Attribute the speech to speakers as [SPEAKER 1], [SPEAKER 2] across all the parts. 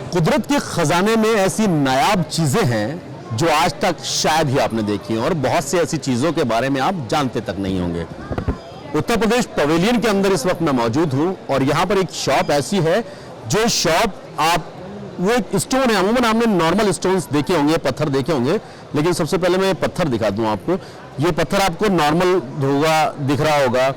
[SPEAKER 1] कुदरत के खजाने में ऐसी नायाब चीज़ें हैं जो आज तक शायद ही आपने देखी हैं और बहुत सी ऐसी चीज़ों के बारे में आप जानते तक नहीं होंगे। उत्तर प्रदेश पवेलियन के अंदर इस वक्त मैं मौजूद हूं और यहाँ पर एक शॉप ऐसी है जो शॉप आप वो एक स्टोन है। अमूमन आपने नॉर्मल स्टोन्स देखे होंगे, पत्थर देखे होंगे, लेकिन सबसे पहले मैं पत्थर दिखा दूं आपको। ये पत्थर आपको नॉर्मल होगा, दिख रहा होगा,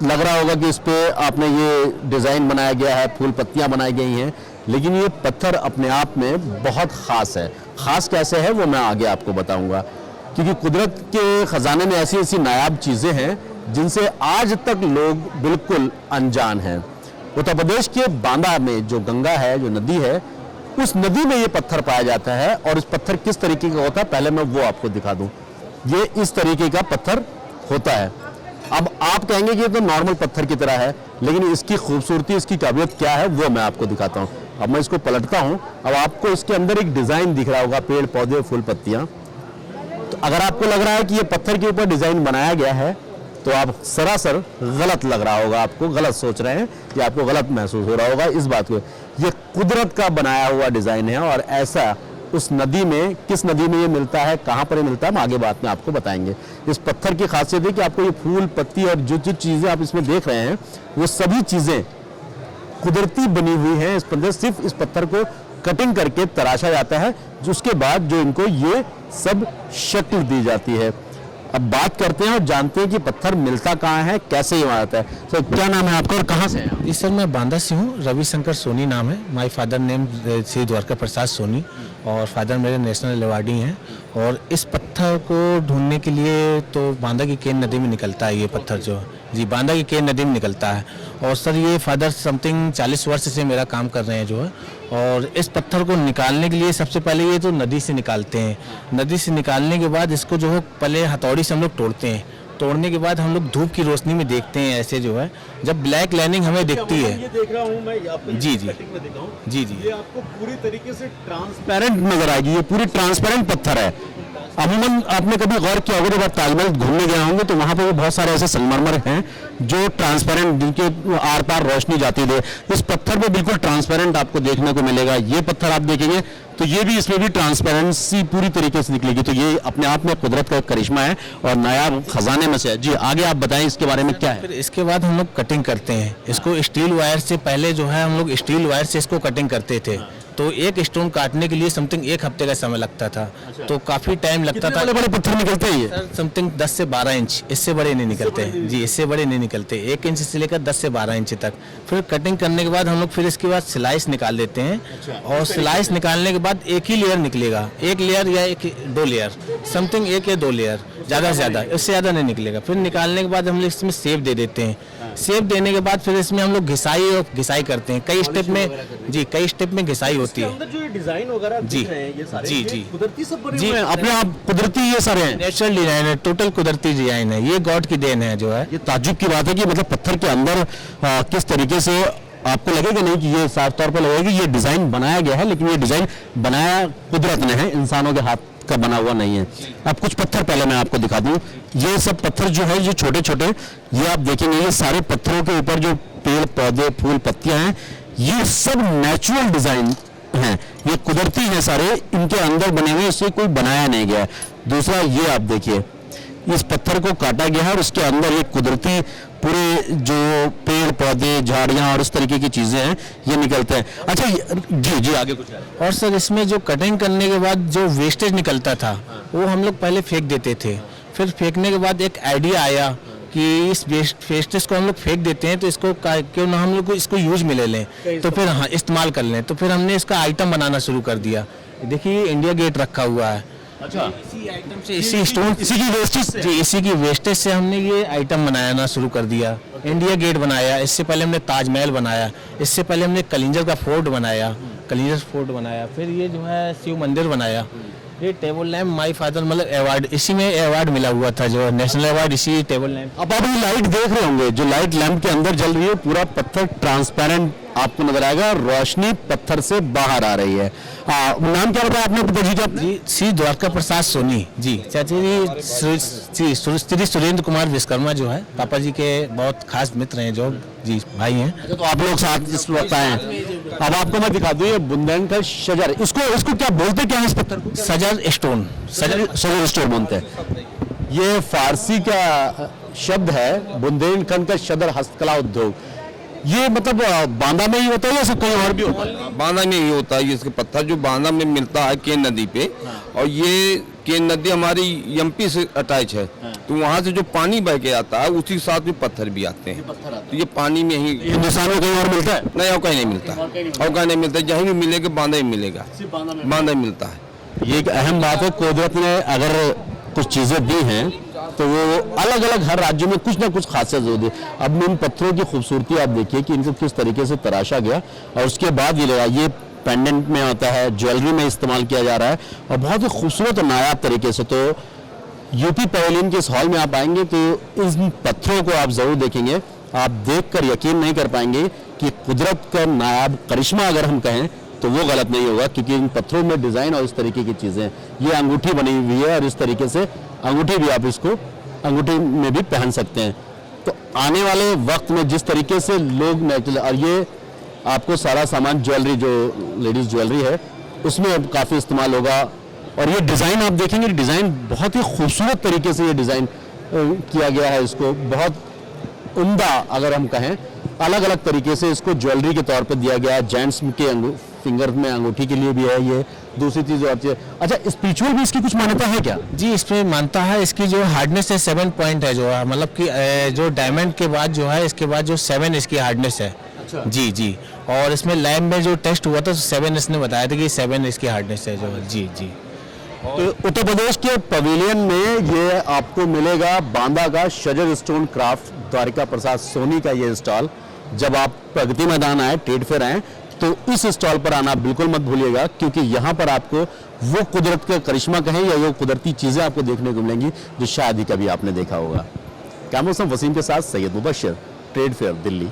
[SPEAKER 1] लग रहा होगा कि इस पे आपने ये डिज़ाइन बनाया गया है, फूल पत्तियां बनाई गई हैं, लेकिन ये पत्थर अपने आप में बहुत ख़ास है। ख़ास कैसे है वो मैं आगे आपको बताऊंगा, क्योंकि कुदरत के ख़जाने में ऐसी ऐसी नायाब चीज़ें हैं जिनसे आज तक लोग बिल्कुल अनजान हैं। उत्तर प्रदेश के बांदा में जो गंगा है, जो नदी है, उस नदी में ये पत्थर पाया जाता है। और इस पत्थर किस तरीके का होता है पहले मैं वो आपको दिखा दूं। ये इस तरीके का पत्थर होता है। अब आप कहेंगे कि ये तो नॉर्मल पत्थर की तरह है, लेकिन इसकी खूबसूरती, इसकी काबिलियत क्या है वो मैं आपको दिखाता हूँ। अब मैं इसको पलटता हूँ। अब आपको इसके अंदर एक डिज़ाइन दिख रहा होगा, पेड़ पौधे फूल पत्तियाँ। तो अगर आपको लग रहा है कि ये पत्थर के ऊपर डिज़ाइन बनाया गया है तो आप सरासर गलत लग रहा होगा, आपको गलत सोच रहे हैं या आपको गलत महसूस हो रहा होगा इस बात को। ये कुदरत का बनाया हुआ डिज़ाइन है और ऐसा उस नदी में, किस नदी में ये मिलता है, कहाँ पर ये मिलता है, हम आगे बात में आपको बताएंगे। इस पत्थर की खासियत है कि आपको ये फूल पत्ती और जो जो चीज़ें आप इसमें देख रहे हैं वो सभी चीज़ें कुदरती बनी हुई हैं। इस पत्थर, सिर्फ इस पत्थर को कटिंग करके तराशा जाता है, उसके बाद जो इनको ये सब शक्ल दी जाती है। अब बात करते हैं और जानते हैं कि पत्थर मिलता कहाँ है, कैसे ये आता है। सर क्या नाम है आपका और कहाँ से हैं?
[SPEAKER 2] जी सर, मैं बांदा से हूँ। रविशंकर सोनी नाम है। My father name Shri Dwarka Prasad Soni और फादर मेरे नेशनल अवार्डी हैं। और इस पत्थर को ढूंढने के लिए तो बांदा की केन नदी में निकलता है ये पत्थर जो, जी बांदा की केन नदी में निकलता है। और सर ये फादर समथिंग 40 वर्ष से मेरा काम कर रहे हैं जो है। और इस पत्थर को निकालने के लिए सबसे पहले ये तो नदी से निकालते हैं। नदी से निकालने के बाद इसको जो है पहले हथौड़ी से हम लोग तोड़ते हैं। तोड़ने के बाद हम लोग धूप की रोशनी में देखते हैं ऐसे जो है, जब ब्लैक लाइनिंग हमें दिखती है।
[SPEAKER 1] ये देख रहा हूँ मैं,
[SPEAKER 2] जी जी जी जी,
[SPEAKER 1] ये आपको पूरी तरीके से ट्रांसपेरेंट नजर आएगी। ये पूरी ट्रांसपेरेंट पत्थर है। अमूमन आपने कभी गौर किया होगा, जब आप ताजमहल घूमने गए होंगे तो वहाँ पर भी बहुत सारे ऐसे संगमरमर हैं जो ट्रांसपेरेंट, जिनके आर पार रोशनी जाती है। इस पत्थर पे बिल्कुल ट्रांसपेरेंट आपको देखने को मिलेगा। ये पत्थर आप देखेंगे तो ये भी, इसमें भी ट्रांसपेरेंसी पूरी तरीके से निकलेगी। तो ये अपने आप में कुदरत का एक करिश्मा है और नायाब खजाने में से है। जी आगे आप बताएं इसके बारे में क्या है।
[SPEAKER 2] फिर इसके बाद हम लोग कटिंग करते हैं इसको। स्टील वायर से पहले जो है हम लोग स्टील वायर से इसको कटिंग करते थे। तो एक स्टोन काटने के लिए समथिंग 1 हफ्ते का समय लगता था। तो काफ़ी टाइम लगता था।
[SPEAKER 1] बड़े बड़े पत्थर निकलते हैं ये
[SPEAKER 2] सर समथिंग 10 से 12 इंच, इससे बड़े नहीं निकलते। जी इससे बड़े नहीं निकलते। 1 इंच से लेकर 10 से 12 इंच तक। फिर कटिंग करने के बाद हम लोग फिर इसके बाद स्लाइस निकाल देते हैं। और स्लाइस निकालने के बाद एक ही लेयर निकलेगा, 1 लेयर या 2 लेयर, समथिंग 1 या 2 लेयर, ज़्यादा से ज़्यादा, इससे ज़्यादा नहीं निकलेगा। फिर निकालने के बाद हम लोग इसमें सेप दे देते हैं। सेप देने के बाद फिर इसमें हम लोग घिसाई करते हैं। कई स्टेप में, जी कई स्टेप में घिसाई होती है।
[SPEAKER 1] जो डिजाइन वगैरह
[SPEAKER 2] दिख रहे हैं ये सारे, जी
[SPEAKER 1] कुदरती सब बने
[SPEAKER 2] जी,
[SPEAKER 1] हुए हैं। अपने आप कुदरती ये सारे हैं।
[SPEAKER 2] नेचुरल डिजाइन है, टोटल कुदरती डिजाइन है। ये गॉड की देन है जो है।
[SPEAKER 1] ये ताज्जुब की बात है कि मतलब पत्थर के अंदर किस तरीके से आपको लगेगा नहीं कि ये साफ तौर पर लगेगा कि ये डिजाइन बनाया गया है, लेकिन ये डिजाइन बनाया कुदरत ने है, इंसानों के हाथ का बना हुआ नहीं है। अब कुछ पत्थर पहले मैं आपको दिखा दूं। ये सब पत्थर जो है, ये छोटे छोटे, ये आप देखेंगे ये सारे पत्थरों के ऊपर जो पेड़ पौधे फूल पत्तियां हैं, ये सब नेचुरल डिजाइन हैं, ये कुदरती हैं सारे, इनके अंदर बने हुए, इससे कोई बनाया नहीं गया है। दूसरा ये आप देखिए, इस पत्थर को काटा गया है और उसके अंदर ये कुदरती पूरे जो पेड़ पौधे झाड़ियां और इस तरीके की चीजें हैं ये निकलते हैं। अच्छा जी जी आगे कुछ है?
[SPEAKER 2] और सर इसमें जो कटिंग करने के बाद जो वेस्टेज निकलता था वो हम लोग पहले फेंक देते थे। फिर फेंकने के बाद एक आइडिया आया कि इस वेस्टेज को हम लोग फेंक देते हैं तो इसको क्यों ना हम लोग इसको यूज में ले लें, तो फिर हाँ इस्तेमाल कर लें। तो फिर हमने इसका आइटम बनाना शुरू कर दिया। देखिए इंडिया गेट रखा हुआ है।
[SPEAKER 1] अच्छा,
[SPEAKER 2] इसी आइटम से, इसी स्टोन, इसी की वेस्टेज से, जी इसी की वेस्टेज से हमने ये आइटम बनाना शुरू कर दिया। इंडिया गेट बनाया, इससे पहले हमने ताजमहल बनाया, इससे पहले हमने कलिंजर का फोर्ट बनाया, कलिंजर फोर्ट बनाया, फिर ये जो है शिव मंदिर बनाया। ये टेबल लैम्प माय फादर मतलब अवार्ड, इसी में अवार्ड मिला हुआ था जो नेशनल अवार्ड, इसी टेबल लैम्प।
[SPEAKER 1] अब आप ये लाइट देख रहे होंगे, जो लाइट लैंप के अंदर जल रही है, पूरा पत्थर ट्रांसपेरेंट आपको नजर आएगा, रोशनी पत्थर से बाहर आ रही है। नाम क्या बताया आपने पिताजी का?
[SPEAKER 2] जी श्री द्वारका प्रसाद सोनी। जी चाचा जी श्री सुरेंद्र कुमार विश्वकर्मा जो है पापा जी के बहुत खास मित्र हैं, जो जी भाई हैं।
[SPEAKER 1] तो आप लोग साथ इस वक्त आए हैं। अब आपको मैं दिखा दूं ये बुंदेलखंड शजर, इसको क्या बोलते क्या है इस पत्थर को?
[SPEAKER 2] सजर स्टोन,
[SPEAKER 1] शजर स्टोन बोलते हैं। ये फारसी का शब्द है, बुंदेलखंड का शजर हस्तकला उद्योग। ये मतलब बांदा में ही होता है या सब कहीं और भी होता है?
[SPEAKER 3] बांदा में ही होता है। इसके पत्थर जो बांदा में मिलता है केन नदी पे, और ये केन नदी हमारी एमपी से अटैच है, तो वहाँ से जो पानी बह के आता है उसी के साथ में पत्थर भी आते हैं। तो ये पानी में ही
[SPEAKER 1] हिंदुस्तान में कहीं और मिलता है?
[SPEAKER 3] नहीं, और कहीं नहीं मिलता, और कहीं नहीं मिलता। जहीं भी मिलेगा बांदा ही मिलेगा, बांदा ही मिलता है।
[SPEAKER 1] ये एक अहम बात है, कुदरत ने अगर कुछ चीजें दी हैं तो वो अलग अलग हर राज्य में कुछ ना कुछ खासियत होती है। अब इन पत्थरों की खूबसूरती आप देखिए कि इनको किस तरीके से तराशा गया, और उसके बाद ये लगा, ये पेंडेंट में आता है, ज्वेलरी में इस्तेमाल किया जा रहा है, और बहुत ही खूबसूरत और नायाब तरीके से। तो यूपी पवेलियन के इस हॉल में आप आएंगे तो इन पत्थरों को आप जरूर देखेंगे। आप देखकर यकीन नहीं कर पाएंगे कि कुदरत का नायाब करिश्मा अगर हम कहें तो वो गलत नहीं होगा, क्योंकि इन पत्थरों में डिजाइन और इस तरीके की चीजें, ये अंगूठी बनी हुई है और इस तरीके से अंगूठी भी आप इसको अंगूठी में भी पहन सकते हैं। तो आने वाले वक्त में जिस तरीके से लोग नेचुरल, और ये आपको सारा सामान ज्वेलरी जो लेडीज ज्वेलरी है उसमें काफ़ी इस्तेमाल होगा। और ये डिज़ाइन आप देखेंगे, डिज़ाइन बहुत ही खूबसूरत तरीके से ये डिज़ाइन किया गया है। इसको बहुत उम्दा अगर हम कहें, अलग अलग तरीके से इसको ज्वेलरी के तौर पर दिया गया है। जेंट्स के फिंगर में अंगूठी के लिए भी है ये, दूसरी चीज़ और चीज़। अच्छा, स्पिरिचुअल भी इसकी कुछ मान्यता है क्या?
[SPEAKER 2] जी, इसमें मानता है, इसकी जो हार्डनेस है 7 पॉइंट है, जो है मतलब कि जो डायमंड के बाद जो है, इसके बाद जो 7 इसकी हार्डनेस है।
[SPEAKER 1] अच्छा।
[SPEAKER 2] जी जी, और इसमें लैब में जो टेस्ट हुआ था तो 7 इसने बताया था कि 7 इसकी हार्डनेस है जो। जी जी।
[SPEAKER 1] तो उत्तर प्रदेश के पवेलियन में ये आपको मिलेगा बांदा का शजर स्टोन क्राफ्ट, द्वारिका प्रसाद सोनी का ये स्टॉल। जब आप प्रगति मैदान आए, ट्रेड फेयर आए, तो इस स्टॉल पर आना बिल्कुल मत भूलिएगा, क्योंकि यहाँ पर आपको वो कुदरत का करिश्मा कहें या वो कुदरती चीज़ें आपको देखने को मिलेंगी जो शायद ही कभी आपने देखा होगा। कैमरा पर्सन वसीम के साथ सैयद मुबशर, ट्रेड फेयर, दिल्ली।